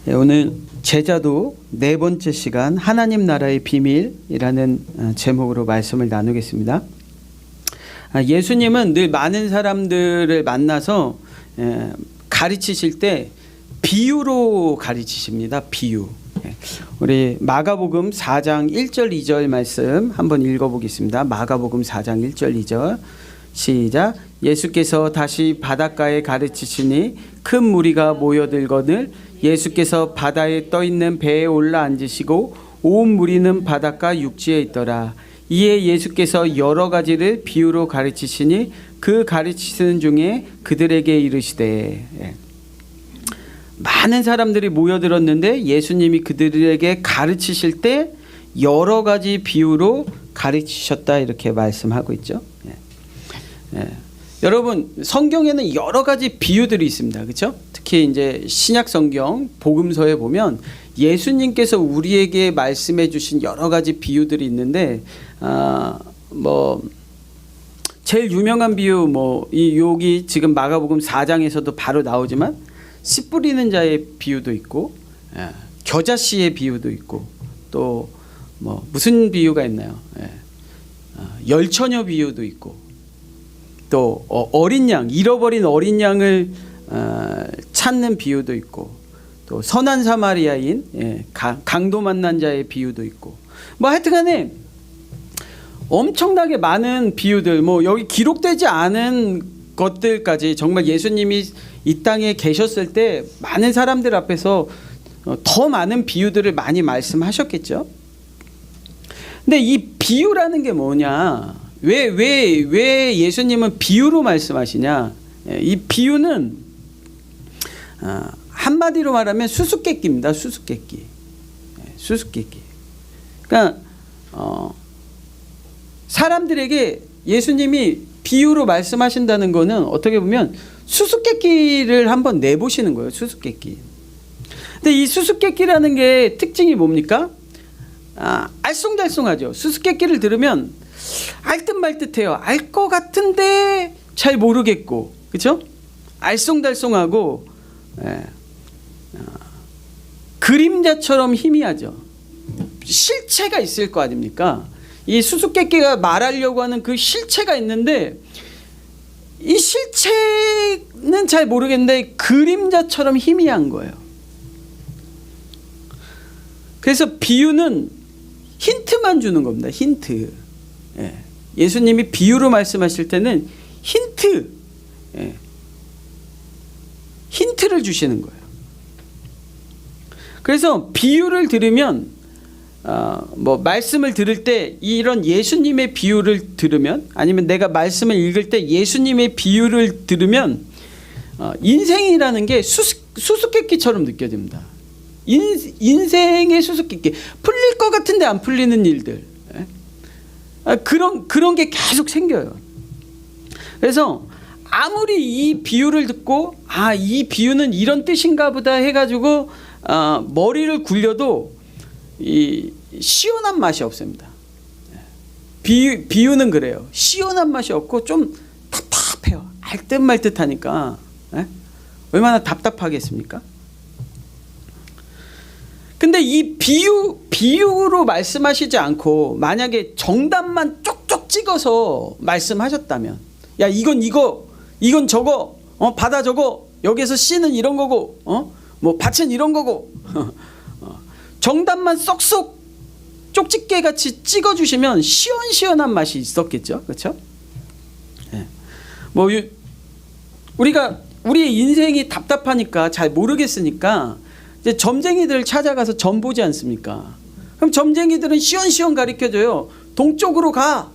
오늘 제자도 네 번째 시간 하나님 나라의 비밀이라는 제목으로 말씀을 나누겠습니다. 예수님은 늘 많은 사람들을 만나서 가르치실 때 비유로 가르치십니다. 비유. 우리 마가복음 4장 1절 2절 말씀 한번 읽어보겠습니다. 마가복음 4장 1절 2절 시작. 예수께서 다시 바닷가에 가르치시니 큰 무리가 모여들거늘 예수께서 바다에 떠있는 배에 올라 앉으시고 온 무리는 바닷가 육지에 있더라. 이에 예수께서 여러 가지를 비유로 가르치시니 그 가르치시는 중에 그들에게 이르시되. 많은 사람들이 모여들었는데 예수님이 그들에게 가르치실 때 여러 가지 비유로 가르치셨다 이렇게 말씀하고 있죠. 여러분 성경에는 여러 가지 비유들이 있습니다. 그렇죠? 특히 이제 신약 성경 복음서에 보면 예수님께서 우리에게 말씀해 주신 여러 가지 비유들이 있는데 제일 유명한 비유 여기 지금 마가복음 4장에서도 바로 나오지만 씨 뿌리는 자의 비유도 있고 겨자씨의 비유도 있고 또 무슨 비유가 있나요? 열처녀 비유도 있고 또 어린 양, 잃어버린 어린 양을 찾는 비유도 있고 또 선한 사마리아인 강도 만난 자의 비유도 있고 하여튼간에 엄청나게 많은 비유들 여기 기록되지 않은 것들까지 정말 예수님이 이 땅에 계셨을 때 많은 사람들 앞에서 더 많은 비유들을 많이 말씀하셨겠죠. 근데 이 비유라는 게 뭐냐? 왜 예수님은 비유로 말씀하시냐? 이 비유는 한마디로 말하면 수수께끼입니다. 수수께끼. 그러니까 사람들에게 예수님이 비유로 말씀하신다는 거는 어떻게 보면 수수께끼를 한번 내보시는 거예요. 수수께끼. 근데 이 수수께끼라는 게 특징이 뭡니까? 알쏭달쏭하죠. 수수께끼를 들으면 알듯 말듯해요. 알 것 같은데 잘 모르겠고, 그렇죠? 알쏭달쏭하고 그림자처럼 희미하죠. 실체가 있을 거 아닙니까? 이 수수께끼가 말하려고 하는 그 실체가 있는데 이 실체는 잘 모르겠는데 그림자처럼 희미한 거예요. 그래서 비유는 힌트만 주는 겁니다. 힌트. 예수님이 비유로 말씀하실 때는 힌트를 주시는 거예요. 그래서 비유를 들으면 말씀을 들을 때 이런 예수님의 비유를 들으면 아니면 내가 말씀을 읽을 때 예수님의 비유를 들으면 인생이라는 게 수수께끼처럼 느껴집니다. 인생의 수수께끼, 풀릴 것 같은데 안 풀리는 일들, 그런 게 계속 생겨요. 그래서 아무리 이 비유를 듣고 이 비유는 이런 뜻인가 보다 해가지고 머리를 굴려도 이 시원한 맛이 없습니다. 비유는 그래요. 시원한 맛이 없고 좀 답답해요. 알듯 말듯 하니까 얼마나 답답하겠습니까? 근데 이 비유로 말씀하시지 않고 만약에 정답만 쪽쪽 찍어서 말씀하셨다면, 야 이건 이거, 이건 저거, 바다 저거, 여기서 씨는 이런 거고, 밭은 이런 거고, 정답만 쏙쏙 쪽집게 같이 찍어주시면 시원시원한 맛이 있었겠죠, 그렇죠? 우리의 인생이 답답하니까 잘 모르겠으니까. 이제 점쟁이들 찾아가서 점 보지 않습니까? 그럼 점쟁이들은 시원시원 가르쳐줘요. 동쪽으로 가.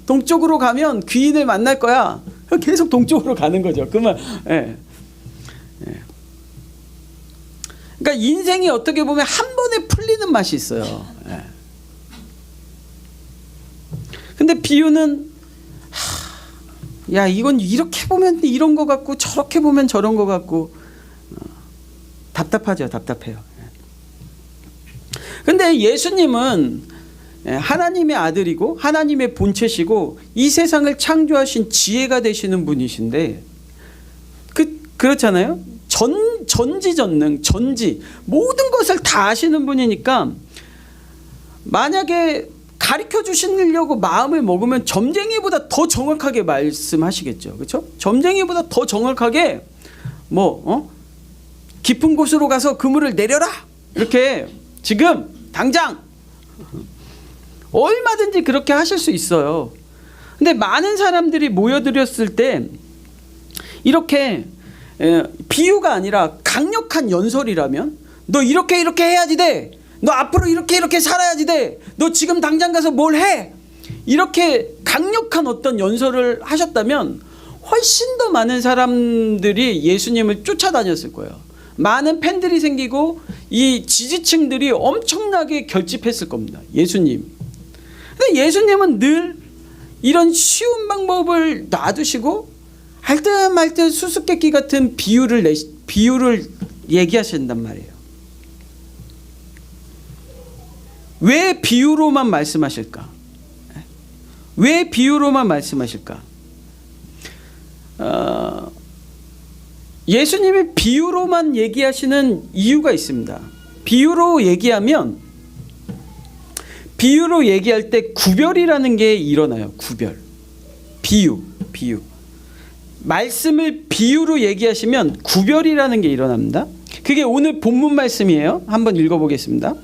동쪽으로 가면 귀인을 만날 거야. 계속 동쪽으로 가는 거죠. 그러면 그러니까 인생이 어떻게 보면 한 번에 풀리는 맛이 있어요. 근데 비유는 야 이건 이렇게 보면 이런 거 같고 저렇게 보면 저런 거 같고 답답하죠. 답답해요. 근데 예수님은 하나님의 아들이고 하나님의 본체시고 이 세상을 창조하신 지혜가 되시는 분이신데 그렇잖아요. 전지전능, 모든 것을 다 아시는 분이니까 만약에 가르쳐 주시려고 마음을 먹으면 점쟁이보다 더 정확하게 말씀하시겠죠. 그렇죠? 점쟁이보다 더 정확하게 깊은 곳으로 가서 그물을 내려라, 이렇게 지금 당장 얼마든지 그렇게 하실 수 있어요. 근데 많은 사람들이 모여들었을 때 이렇게 비유가 아니라 강력한 연설이라면, 너 이렇게 해야지 돼, 너 앞으로 이렇게 살아야지 돼, 너 지금 당장 가서 뭘 해, 이렇게 강력한 어떤 연설을 하셨다면 훨씬 더 많은 사람들이 예수님을 쫓아다녔을 거예요. 많은 팬들이 생기고 이 지지층들이 엄청나게 결집했을 겁니다, 예수님. 근데 예수님은 늘 이런 쉬운 방법을 놔두시고 알듯말듯 수수께끼 같은 비유를 얘기하신단 말이에요. 왜 비유로만 말씀하실까? 왜 비유로만 말씀하실까? 예수님이 비유로만 얘기하시는 이유가 있습니다. 비유로 얘기할 때 구별이라는 게 일어나요. 구별. 비유. 말씀을 비유로 얘기하시면 구별이라는 게 일어납니다. 그게 오늘 본문 말씀이에요. 한번 읽어보겠습니다.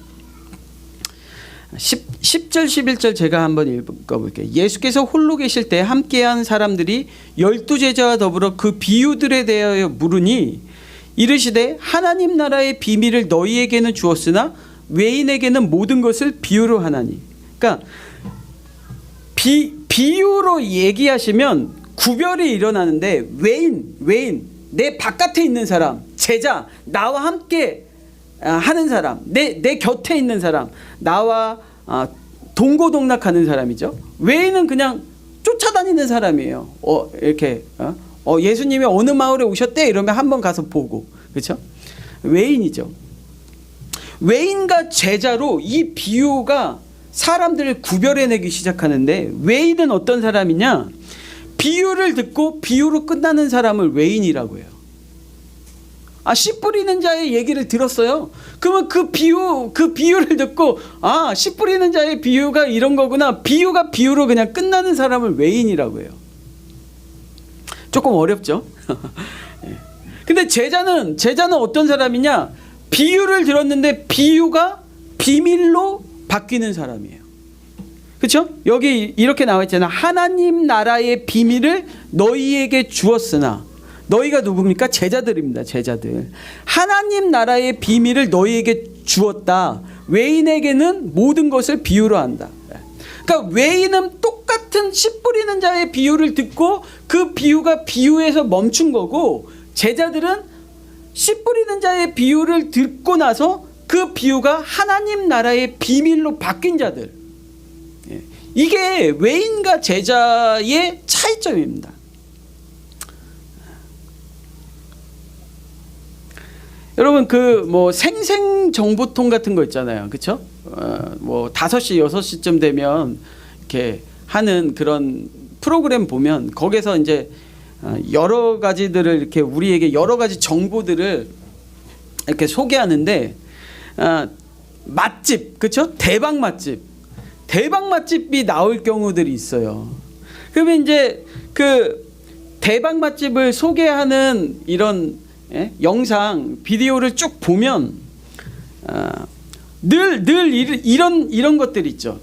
10절 11절 제가 한번 읽어볼게요. 예수께서 홀로 계실 때 함께한 사람들이 12제자와 더불어 그 비유들에 대하여 물으니 이르시되 하나님 나라의 비밀을 너희에게는 주었으나 외인에게는 모든 것을 비유로 하나니. 그러니까 비유로 얘기하시면 구별이 일어나는데 외인, 내 바깥에 있는 사람, 제자, 나와 함께 하는 사람, 내 곁에 있는 사람, 나와 동고동락하는 사람이죠. 외인은 그냥 쫓아다니는 사람이에요. 이렇게 예수님이 어느 마을에 오셨대 이러면 한번 가서 보고, 그렇죠? 외인이죠. 외인과 제자로 이 비유가 사람들을 구별해내기 시작하는데, 외인은 어떤 사람이냐? 비유를 듣고 비유로 끝나는 사람을 외인이라고 해요. 씨 뿌리는 자의 얘기를 들었어요. 그러면 그 비유를 듣고 씨 뿌리는 자의 비유가 이런 거구나, 비유가 비유로 그냥 끝나는 사람을 외인이라고 해요. 조금 어렵죠? 근데 제자는 어떤 사람이냐? 비유를 들었는데 비유가 비밀로 바뀌는 사람이에요. 그렇죠? 여기 이렇게 나와 있잖아요. 하나님 나라의 비밀을 너희에게 주었으나. 너희가 누굽니까? 제자들입니다. 제자들. 하나님 나라의 비밀을 너희에게 주었다. 외인에게는 모든 것을 비유로 한다. 그러니까 외인은 똑같은 씨 뿌리는 자의 비유를 듣고 그 비유가 비유에서 멈춘 거고, 제자들은 씨 뿌리는 자의 비유를 듣고 나서 그 비유가 하나님 나라의 비밀로 바뀐 자들. 이게 외인과 제자의 차이점입니다. 여러분 생생정보통 같은 거 있잖아요. 그렇죠? 5시 6시쯤 되면 이렇게 하는 그런 프로그램 보면 거기서 이제 여러 가지들을 이렇게 우리에게 여러 가지 정보들을 이렇게 소개하는데, 맛집, 그렇죠? 대박 맛집이 나올 경우들이 있어요. 그러면 이제 그 대박 맛집을 소개하는 이런 영상, 비디오를 쭉 보면 늘 이런 것들 있죠.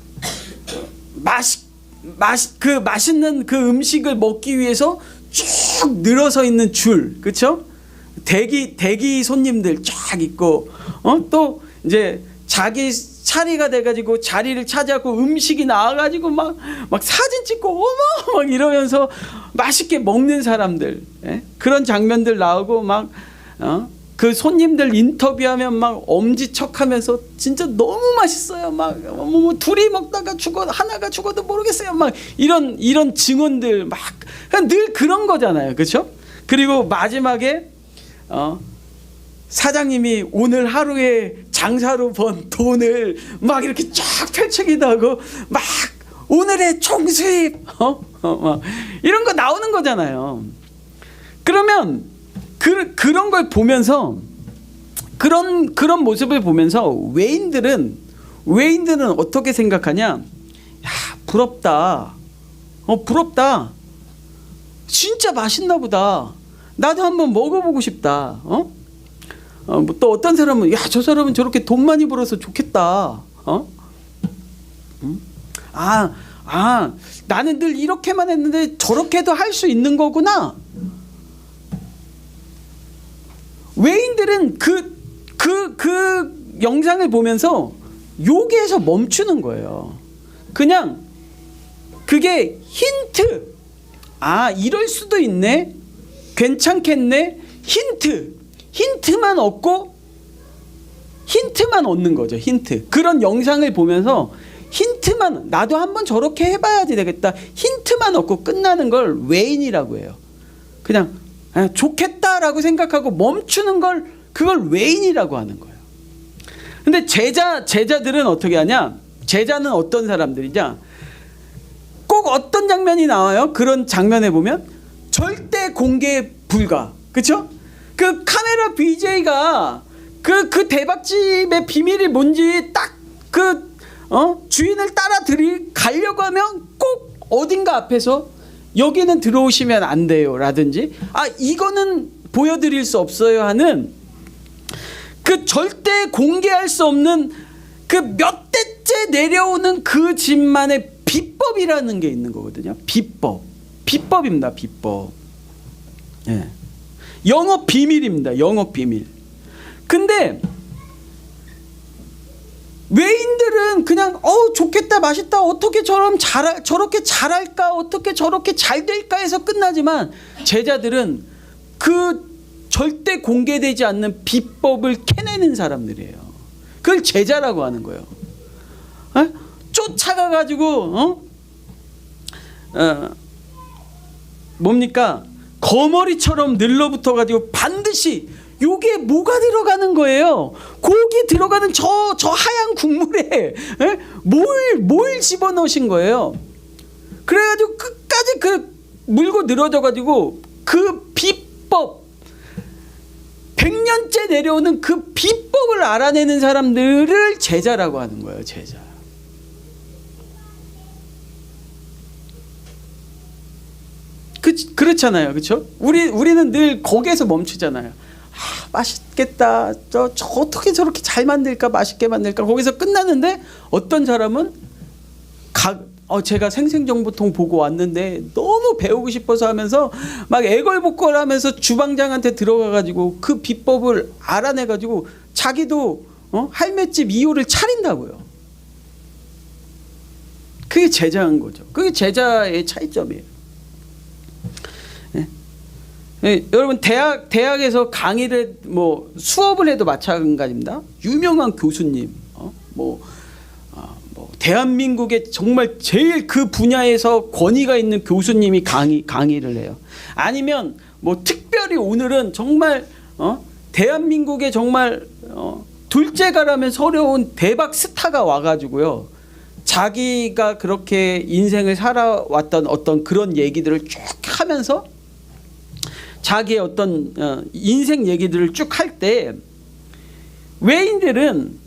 맛있는 그 음식을 먹기 위해서 쭉 늘어서 있는 줄, 그렇죠? 대기 손님들 쫙 있고, 또 이제 자기 차례가 돼가지고 자리를 차지하고 음식이 나와가지고 막 사진 찍고 어머 막 이러면서 맛있게 먹는 사람들, 그런 장면들 나오고 그 손님들 인터뷰하면 막 엄지척하면서 진짜 너무 맛있어요. 둘이 먹다가 하나가 죽어도 모르겠어요. 이런 증언들 늘 그런 거잖아요, 그렇죠? 그리고 마지막에 사장님이 오늘 하루에 장사로 번 돈을 막 이렇게 쫙 펼치기도 하고 오늘의 총수입 이런 거 나오는 거잖아요. 그러면 그런 걸 보면서 그런 모습을 보면서 외인들은 어떻게 생각하냐? 야, 부럽다. 부럽다. 진짜 맛있나 보다. 나도 한번 먹어보고 싶다. 또 어떤 사람은 야, 저 사람은 저렇게 돈 많이 벌어서 좋겠다. 나는 늘 이렇게만 했는데 저렇게도 할 수 있는 거구나. 외인들은 그 영상을 보면서 여기에서 멈추는 거예요. 그냥 그게 힌트. 이럴 수도 있네. 괜찮겠네. 힌트만 얻고 힌트만 얻는 거죠. 힌트. 그런 영상을 보면서 힌트만, 나도 한번 저렇게 해봐야지 되겠다. 힌트만 얻고 끝나는 걸 외인이라고 해요. 그냥 좋겠다라고 생각하고 멈추는 걸, 그걸 외인이라고 하는 거예요. 근데 제자들은 어떻게 하냐? 제자는 어떤 사람들이냐? 꼭 어떤 장면이 나와요? 그런 장면에 보면 절대 공개 불가. 그렇죠? 그 카메라 BJ가 그 대박집의 비밀이 뭔지 딱 주인을 따라 가려고 하면 꼭 어딘가 앞에서 여기는 들어오시면 안 돼요 라든지 이거는 보여드릴 수 없어요 하는 그 절대 공개할 수 없는 그 몇 대째 내려오는 그 집만의 비법이라는 게 있는 거거든요. 비법입니다. 비법. 예. 영업 비밀입니다. 영업 비밀. 근데 외인들은 그냥 좋겠다, 맛있다, 어떻게 저렇게 잘할까, 어떻게 저렇게 잘 될까 해서 끝나지만 제자들은 그 절대 공개되지 않는 비법을 캐내는 사람들이에요. 그걸 제자라고 하는 거예요. 쫓아가가지고 뭡니까? 거머리처럼 늘러붙어가지고 반드시 요게 뭐가 들어가는 거예요? 고기 들어가는 저 하얀 국물에 뭘 집어넣으신 거예요? 그래가지고 끝까지 물고 늘어져가지고 그 비법 100년째 내려오는 그 비법을 알아내는 사람들을 제자라고 하는 거예요. 제자. 그렇잖아요. 그렇죠? 우리는 늘 거기에서 멈추잖아요. 맛있겠다. 저 어떻게 저렇게 잘 만들까, 맛있게 만들까. 거기서 끝나는데 어떤 사람은 제가 생생정보통 보고 왔는데 너무 배우고 싶어서 하면서 막 애걸복걸하면서 주방장한테 들어가가지고 그 비법을 알아내가지고 자기도 할매집 2호를 차린다고요. 그게 제자인 거죠. 그게 제자의 차이점이에요. 여러분 대학에서 강의를 수업을 해도 마찬가지입니다. 유명한 교수님, 대한민국에 정말 제일 그 분야에서 권위가 있는 교수님이 강의를 해요. 아니면 특별히 오늘은 정말 대한민국에 정말 둘째가라면 서러운 대박 스타가 와가지고요. 자기가 그렇게 인생을 살아왔던 어떤 그런 얘기들을 쭉 하면서 자기의 어떤 인생 얘기들을 쭉 할 때 외인들은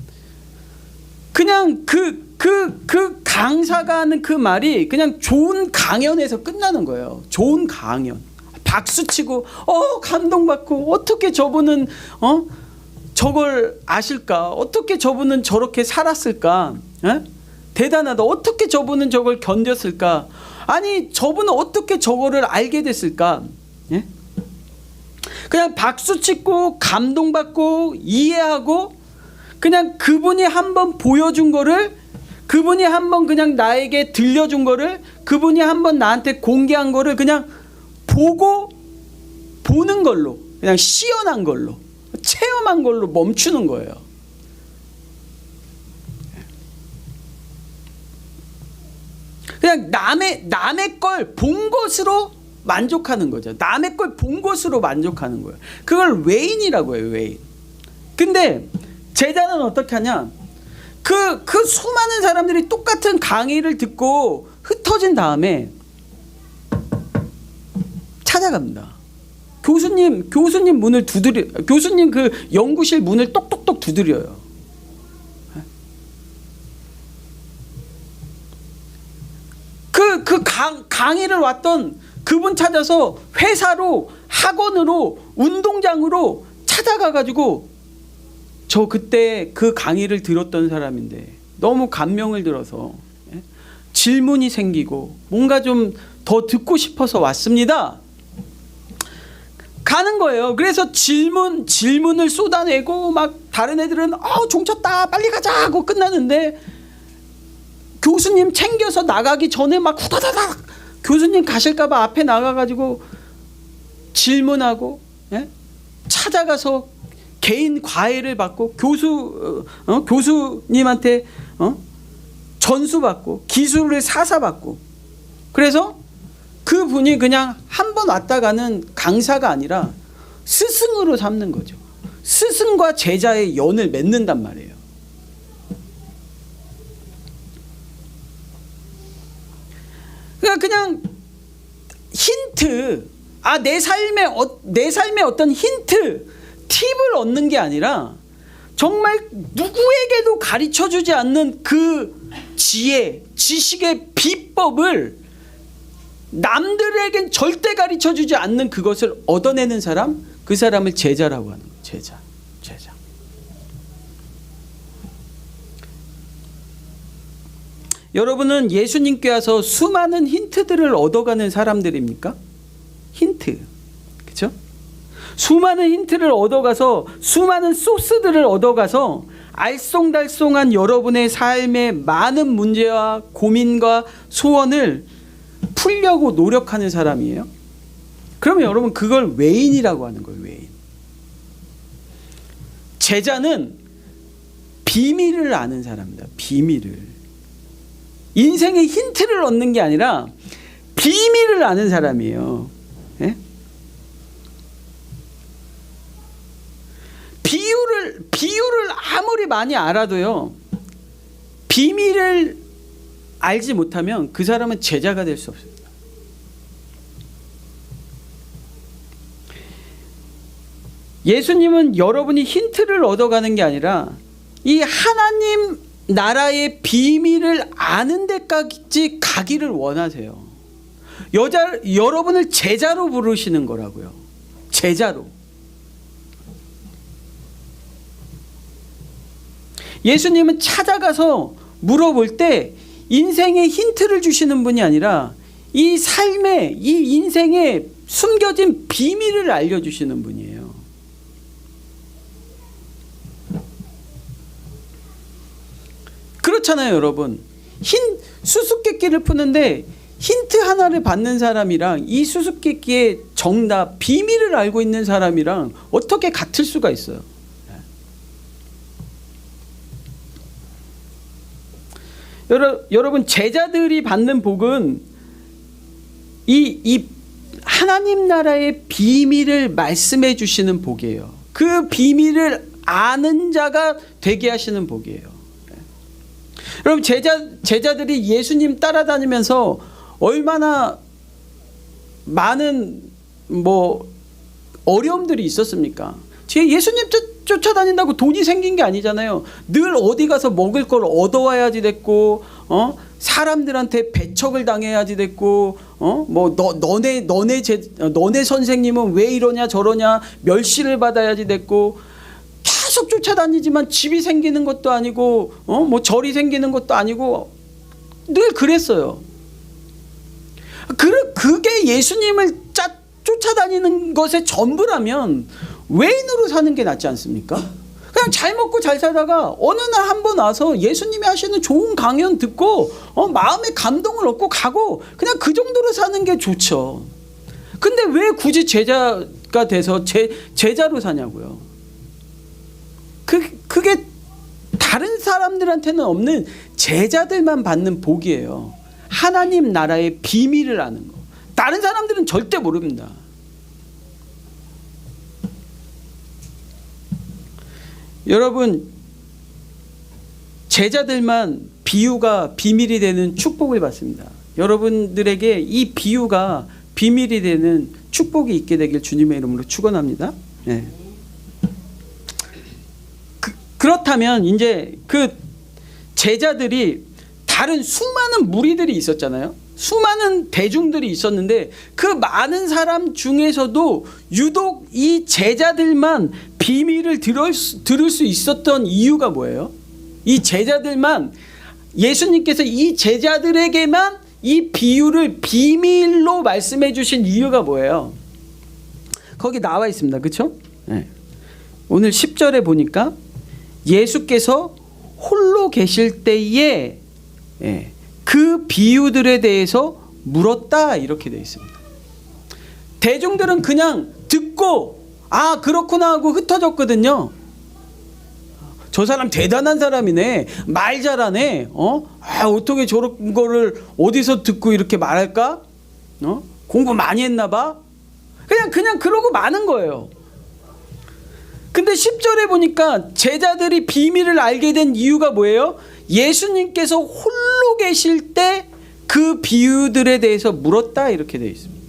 그냥 그 강사가 하는 그 말이 그냥 좋은 강연에서 끝나는 거예요. 좋은 강연. 박수치고 감동받고 어떻게 저분은 저걸 아실까? 어떻게 저분은 저렇게 살았을까? 대단하다. 어떻게 저분은 저걸 견뎠을까? 아니 저분은 어떻게 저거를 알게 됐을까? 예? 그냥 박수치고 감동받고 이해하고 그냥 그분이 한번 보여준 거를, 그분이 한번 그냥 나에게 들려준 거를, 그분이 한번 나한테 공개한 거를 그냥 보는 걸로, 그냥 시연한 걸로, 체험한 걸로 멈추는 거예요. 그냥 남의 걸 본 것으로 만족하는 거죠. 남의 걸 본 것으로 만족하는 거예요. 그걸 외인이라고 해요. 외인. 근데 제자는 어떻게 하냐? 그 수많은 사람들이 똑같은 강의를 듣고 흩어진 다음에 찾아갑니다. 교수님 문을 교수님 그 연구실 문을 똑똑똑 두드려요. 강의를 왔던 그분 찾아서 회사로, 학원으로, 운동장으로 찾아가가지고, 저 그때 그 강의를 들었던 사람인데 너무 감명을 들어서 질문이 생기고 뭔가 좀 더 듣고 싶어서 왔습니다. 가는 거예요. 그래서 질문을 쏟아내고 막 다른 애들은 종 쳤다 빨리 가자 하고 끝나는데, 교수님 챙겨서 나가기 전에 막 후다다닥 교수님 가실까봐 앞에 나가가지고 질문하고, 찾아가서 개인 과외를 받고 교수님한테 전수받고 기술을 사사받고, 그래서 그분이 그냥 한 번 왔다 가는 강사가 아니라 스승으로 삼는 거죠. 스승과 제자의 연을 맺는단 말이에요. 그냥 힌트, 내 삶의 어떤 힌트, 팁을 얻는 게 아니라 정말 누구에게도 가르쳐주지 않는 그 지혜, 지식의 비법을 남들에겐 절대 가르쳐주지 않는 그것을 얻어내는 사람, 그 사람을 제자라고 하는 거예요. 제자. 여러분은 예수님께 와서 수많은 힌트들을 얻어가는 사람들입니까? 힌트, 그렇죠? 수많은 힌트를 얻어가서, 수많은 소스들을 얻어가서 알쏭달쏭한 여러분의 삶의 많은 문제와 고민과 소원을 풀려고 노력하는 사람이에요. 그러면 여러분 그걸 외인이라고 하는 거예요. 외인. 제자는 비밀을 아는 사람입니다. 비밀을. 인생의 힌트를 얻는 게 아니라 비밀을 아는 사람이에요. 예? 비유를 아무리 많이 알아도요, 비밀을 알지 못하면 그 사람은 제자가 될 수 없습니다. 예수님은 여러분이 힌트를 얻어가는 게 아니라 이 하나님 나라의 비밀을 아는 데까지 가기를 원하세요. 여러분을 제자로 부르시는 거라고요. 제자로. 예수님은 찾아가서 물어볼 때 인생의 힌트를 주시는 분이 아니라 이 삶의, 이 인생의 숨겨진 비밀을 알려주시는 분이에요. 그렇잖아요, 여러분. 수수께끼를 푸는데 힌트 하나를 받는 사람이랑 이 수수께끼의 정답, 비밀을 알고 있는 사람이랑 어떻게 같을 수가 있어요? 여러분, 제자들이 받는 복은 이 하나님 나라의 비밀을 말씀해 주시는 복이에요. 그 비밀을 아는 자가 되게 하시는 복이에요. 여러분, 제자들이 예수님 따라다니면서 얼마나 많은 어려움들이 있었습니까? 예수님 쫓아다닌다고 돈이 생긴 게 아니잖아요. 늘 어디 가서 먹을 걸 얻어와야지 됐고, 사람들한테 배척을 당해야지 됐고, 너네 선생님은 왜 이러냐 저러냐 멸시를 받아야지 됐고, 계속 쫓아다니지만 집이 생기는 것도 아니고, 절이 생기는 것도 아니고, 늘 그랬어요. 그게 예수님을 쫓아다니는 것의 전부라면 외인으로 사는 게 낫지 않습니까? 그냥 잘 먹고 잘 살다가 어느 날 한 번 와서 예수님이 하시는 좋은 강연 듣고 마음의 감동을 얻고 가고, 그냥 그 정도로 사는 게 좋죠. 근데 왜 굳이 제자가 돼서 제자로 사냐고요. 그게 다른 사람들한테는 없는 제자들만 받는 복이에요. 하나님 나라의 비밀을 아는 거. 다른 사람들은 절대 모릅니다. 여러분, 제자들만 비유가 비밀이 되는 축복을 받습니다. 여러분들에게 이 비유가 비밀이 되는 축복이 있게 되길 주님의 이름으로 축원합니다. 네. 그렇다면 이제 그 제자들이 다른 수많은 무리들이 있었잖아요. 수많은 대중들이 있었는데 그 많은 사람 중에서도 유독 이 제자들만 비밀을 들을 수 있었던 이유가 뭐예요? 이 제자들만, 예수님께서 이 제자들에게만 이 비유를 비밀로 말씀해 주신 이유가 뭐예요? 거기 나와 있습니다. 그렇죠? 네. 오늘 10절에 보니까 예수께서 홀로 계실 때에 그 비유들에 대해서 물었다 이렇게 되어 있습니다. 대중들은 그냥 듣고 아 그렇구나 하고 흩어졌거든요. 저 사람 대단한 사람이네, 말 잘하네, 어떻게 저런 거를 어디서 듣고 이렇게 말할까, 공부 많이 했나 봐, 그냥 그러고 마는 거예요. 근데 10절에 보니까 제자들이 비밀을 알게 된 이유가 뭐예요? 예수님께서 홀로 계실 때 그 비유들에 대해서 물었다 이렇게 되어 있습니다.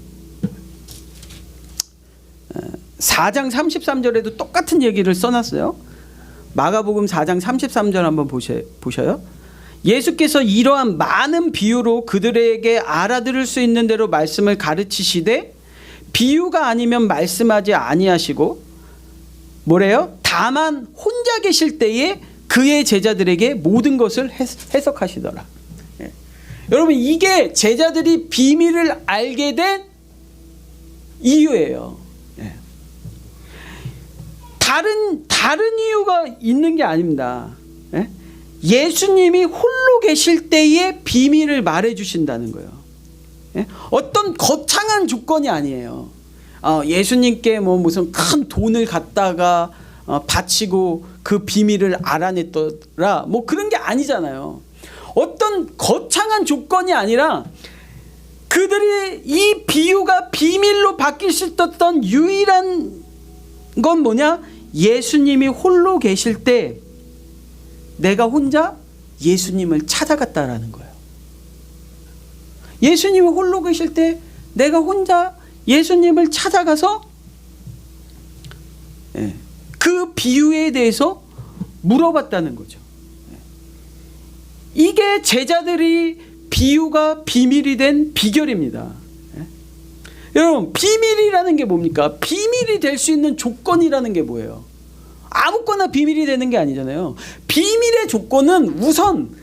4장 33절에도 똑같은 얘기를 써놨어요. 마가복음 4장 33절 한번 보셔요. 예수께서 이러한 많은 비유로 그들에게 알아들을 수 있는 대로 말씀을 가르치시되 비유가 아니면 말씀하지 아니하시고 뭐래요? 다만 혼자 계실 때에 그의 제자들에게 모든 것을 해석하시더라. 예. 여러분 이게 제자들이 비밀을 알게 된 이유예요. 예. 다른 이유가 있는 게 아닙니다. 예? 예수님이 홀로 계실 때의 비밀을 말해 주신다는 거예요. 예? 어떤 거창한 조건이 아니에요. 예수님께 뭐 무슨 큰 돈을 갖다가 바치고 그 비밀을 알아냈더라 뭐 그런 게 아니잖아요. 어떤 거창한 조건이 아니라 그들이 이 비유가 비밀로 바뀔 수 있었던 유일한 건 뭐냐? 예수님이 홀로 계실 때 내가 혼자 예수님을 찾아갔다라는 거예요. 예수님이 홀로 계실 때 내가 혼자 예수님을 찾아가서 그 비유에 대해서 물어봤다는 거죠. 이게 제자들이 비유가 비밀이 된 비결입니다. 여러분 비밀이라는 게 뭡니까? 비밀이 될 수 있는 조건이라는 게 뭐예요? 아무거나 비밀이 되는 게 아니잖아요. 비밀의 조건은 우선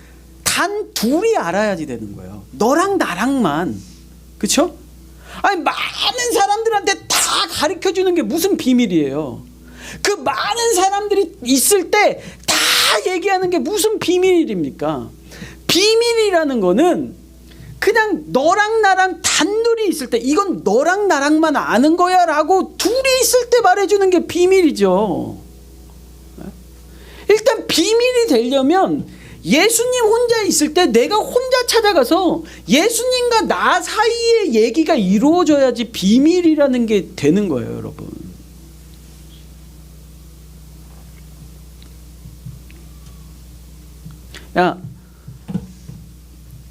단 둘이 알아야지 되는 거예요. 너랑 나랑만. 그렇죠? 아니 많은 사람들한테 다 가르쳐주는 게 무슨 비밀이에요? 그 많은 사람들이 있을 때 다 얘기하는 게 무슨 비밀입니까? 비밀이라는 거는 그냥 너랑 나랑 단둘이 있을 때 이건 너랑 나랑만 아는 거야 라고 둘이 있을 때 말해주는 게 비밀이죠. 일단 비밀이 되려면 예수님 혼자 있을 때 내가 혼자 찾아가서 예수님과 나 사이의 얘기가 이루어져야지 비밀이라는 게 되는 거예요, 여러분. 야,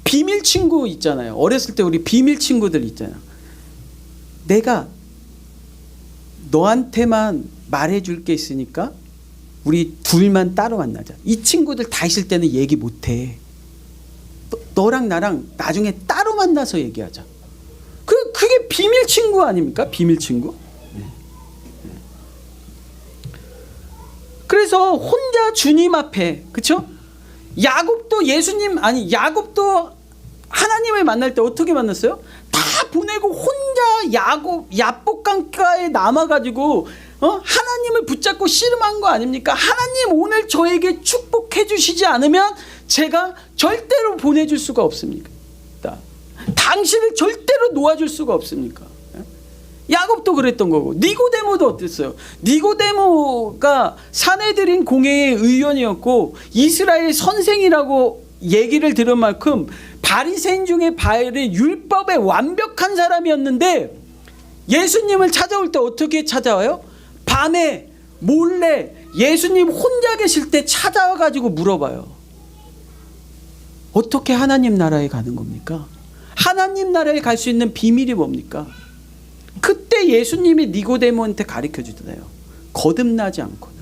비밀 친구 있잖아요. 어렸을 때 우리 비밀 친구들 있잖아요. 내가 너한테만 말해줄 게 있으니까 우리 둘만 따로 만나자. 이 친구들 다 있을 때는 얘기 못해. 너랑 나랑 나중에 따로 만나서 얘기하자. 그게 비밀 친구 아닙니까? 비밀 친구. 그래서 혼자 주님 앞에, 그렇죠? 야곱도 야곱도 하나님을 만날 때 어떻게 만났어요? 다 보내고 혼자 야복강가에 남아가지고 하나님을 붙잡고 씨름한 거 아닙니까? 하나님 오늘 저에게 축복해 주시지 않으면 제가 절대로 보내줄 수가 없습니까? 당신을 절대로 놓아줄 수가 없습니까? 야곱도 그랬던 거고 니고데모도 어땠어요? 니고데모가 사내들인 공회의 의원이었고 이스라엘 선생이라고 얘기를 들은 만큼 바리새인 중에 바알의 율법에 완벽한 사람이었는데 예수님을 찾아올 때 어떻게 찾아와요? 밤에 몰래 예수님 혼자 계실 때 찾아와가지고 물어봐요. 어떻게 하나님 나라에 가는 겁니까? 하나님 나라에 갈 수 있는 비밀이 뭡니까? 그때 예수님이 니고데모한테 가르쳐 주잖아요. 거듭나지 않고는,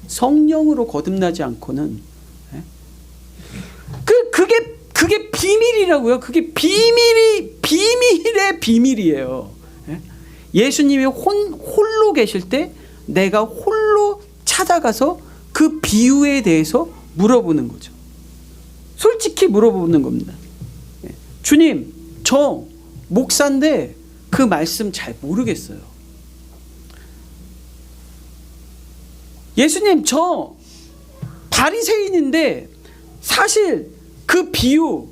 성령으로 거듭나지 않고는, 그게 비밀이라고요. 그게 비밀의 비밀이에요. 예수님이 홀로 계실 때 내가 홀로 찾아가서 그 비유에 대해서 물어보는 거죠. 솔직히 물어보는 겁니다. 주님, 저 목사인데 그 말씀 잘 모르겠어요. 예수님, 저 바리새인인데 사실 그 비유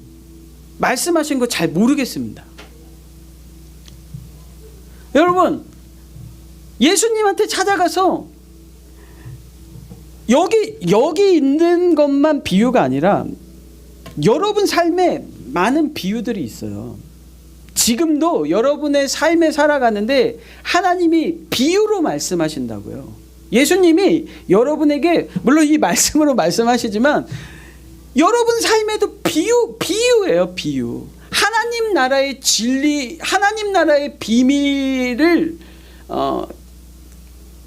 말씀하신 거 잘 모르겠습니다. 여러분, 예수님한테 찾아가서 여기 있는 것만 비유가 아니라 여러분 삶에 많은 비유들이 있어요. 지금도 여러분의 삶에 살아가는데 하나님이 비유로 말씀하신다고요. 예수님이 여러분에게 물론 이 말씀으로 말씀하시지만 여러분 삶에도 비유예요. 비유. 하나님 나라의 진리, 하나님 나라의 비밀을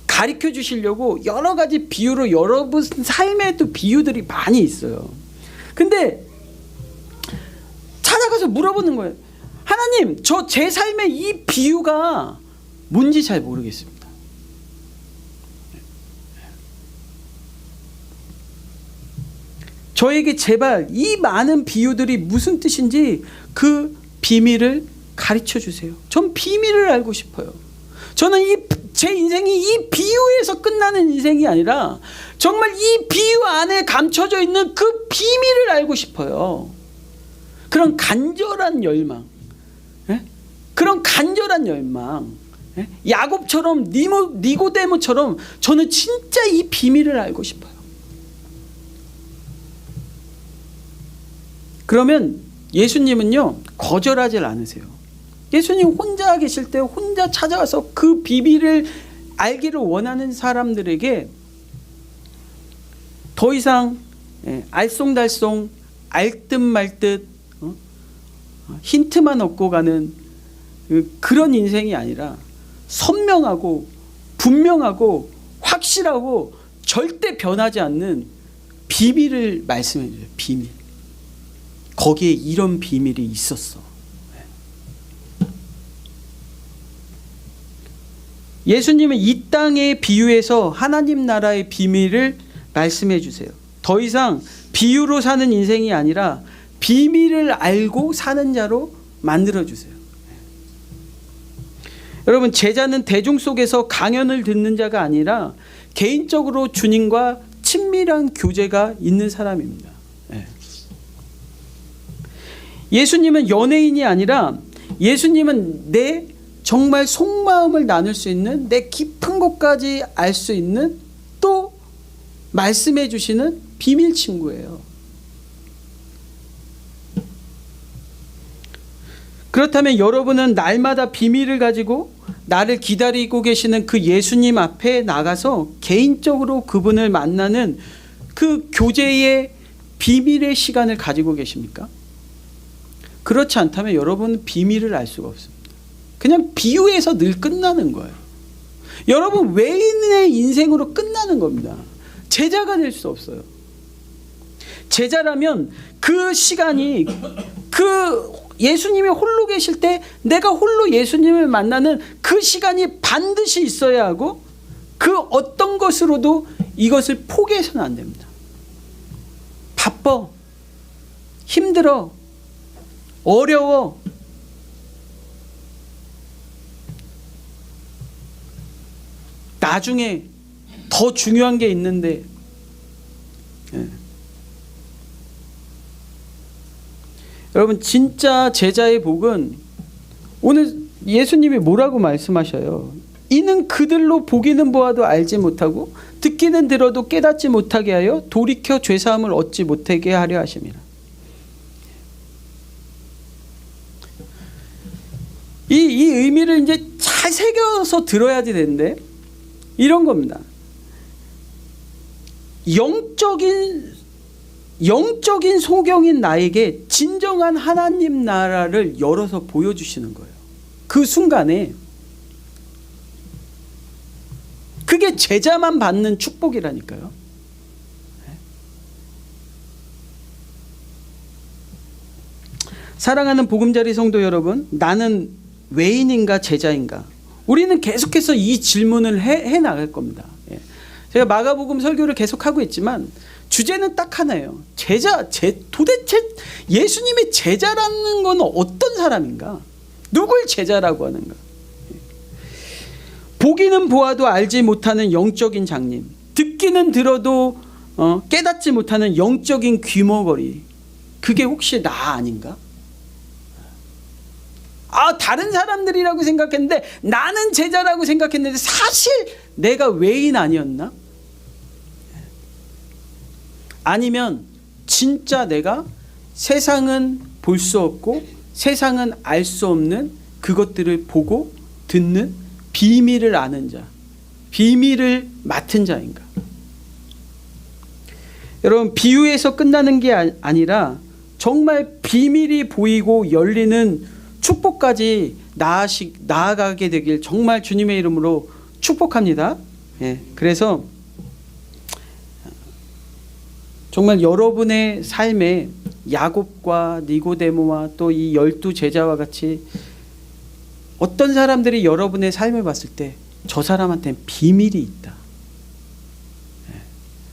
가르쳐 주시려고 여러 가지 비유로 여러분 삶에도 비유들이 많이 있어요. 근데 찾아가서 물어보는 거예요. 하나님, 저 제 삶에 이 비유가 뭔지 잘 모르겠습니다. 저에게 제발 이 많은 비유들이 무슨 뜻인지 그 비밀을 가르쳐 주세요. 전 비밀을 알고 싶어요. 저는 제 인생이 이 비유에서 끝나는 인생이 아니라 정말 이 비유 안에 감춰져 있는 그 비밀을 알고 싶어요. 그런 간절한 열망, 그런 간절한 열망, 야곱처럼 니고데모처럼 저는 진짜 이 비밀을 알고 싶어요. 그러면 예수님은요, 거절하지 않으세요. 예수님 혼자 계실 때 혼자 찾아가서 그 비밀을 알기를 원하는 사람들에게 더 이상 알쏭달쏭 알듯 말듯 힌트만 얻고 가는 그런 인생이 아니라 선명하고 분명하고 확실하고 절대 변하지 않는 비밀을 말씀해 줘요. 비밀. 거기에 이런 비밀이 있었어. 예수님은 이 땅의 비유에서 하나님 나라의 비밀을 말씀해 주세요. 더 이상 비유로 사는 인생이 아니라 비밀을 알고 사는 자로 만들어 주세요. 여러분, 제자는 대중 속에서 강연을 듣는 자가 아니라 개인적으로 주님과 친밀한 교제가 있는 사람입니다. 예수님은 연예인이 아니라 예수님은 내 정말 속마음을 나눌 수 있는, 내 깊은 곳까지 알 수 있는, 또 말씀해 주시는 비밀 친구예요. 그렇다면 여러분은 날마다 비밀을 가지고 나를 기다리고 계시는 그 예수님 앞에 나가서 개인적으로 그분을 만나는 그 교제의 비밀의 시간을 가지고 계십니까? 그렇지 않다면 여러분은 비밀을 알 수가 없습니다. 그냥 비유에서 늘 끝나는 거예요. 여러분, 외인의 인생으로 끝나는 겁니다. 제자가 될 수 없어요. 제자라면 그 시간이, 그 예수님이 홀로 계실 때 내가 홀로 예수님을 만나는 그 시간이 반드시 있어야 하고, 그 어떤 것으로도 이것을 포기해서는 안 됩니다. 바빠, 힘들어, 어려워, 나중에 더 중요한 게 있는데, 여러분, 진짜 제자의 복은 오늘 예수님이 뭐라고 말씀하셔요? 이는 그들로 보기는 보아도 알지 못하고 듣기는 들어도 깨닫지 못하게 하여 돌이켜 죄사함을 얻지 못하게 하려 하심이라. 이 의미를 이제 잘 새겨서 들어야 되는데 이런 겁니다. 영적인 소경인 나에게 진정한 하나님 나라를 열어서 보여주시는 거예요. 그 순간에 그게 제자만 받는 축복이라니까요. 사랑하는 보금자리 성도 여러분, 나는 외인인가 제자인가? 우리는 계속해서 이 질문을 해 나갈 겁니다. 제가 마가복음 설교를 계속하고 있지만 주제는 딱 하나예요. 도대체 예수님의 제자라는 건 어떤 사람인가? 누굴 제자라고 하는가? 보기는 보아도 알지 못하는 영적인 장님, 듣기는 들어도 깨닫지 못하는 영적인 귀머거리, 그게 혹시 나 아닌가? 다른 사람들이라고 생각했는데 나는 제자라고 생각했는데 사실 내가 외인 아니었나? 아니면 진짜 내가 세상은 볼 수 없고 세상은 알 수 없는 그것들을 보고 듣는 비밀을 아는 자, 비밀을 맡은 자인가? 여러분, 비유에서 끝나는 게 아니라 정말 비밀이 보이고 열리는 축복까지 나아가게 되길 정말 주님의 이름으로 축복합니다. 그래서 정말 여러분의 삶에 야곱과 니고데모와 또 이 12 제자와 같이 어떤 사람들이 여러분의 삶을 봤을 때 저 사람한테는 비밀이 있다.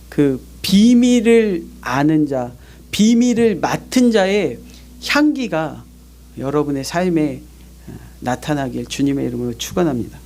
그 비밀을 아는 자, 비밀을 맡은 자의 향기가 여러분의 삶에 나타나길 주님의 이름으로 축원합니다.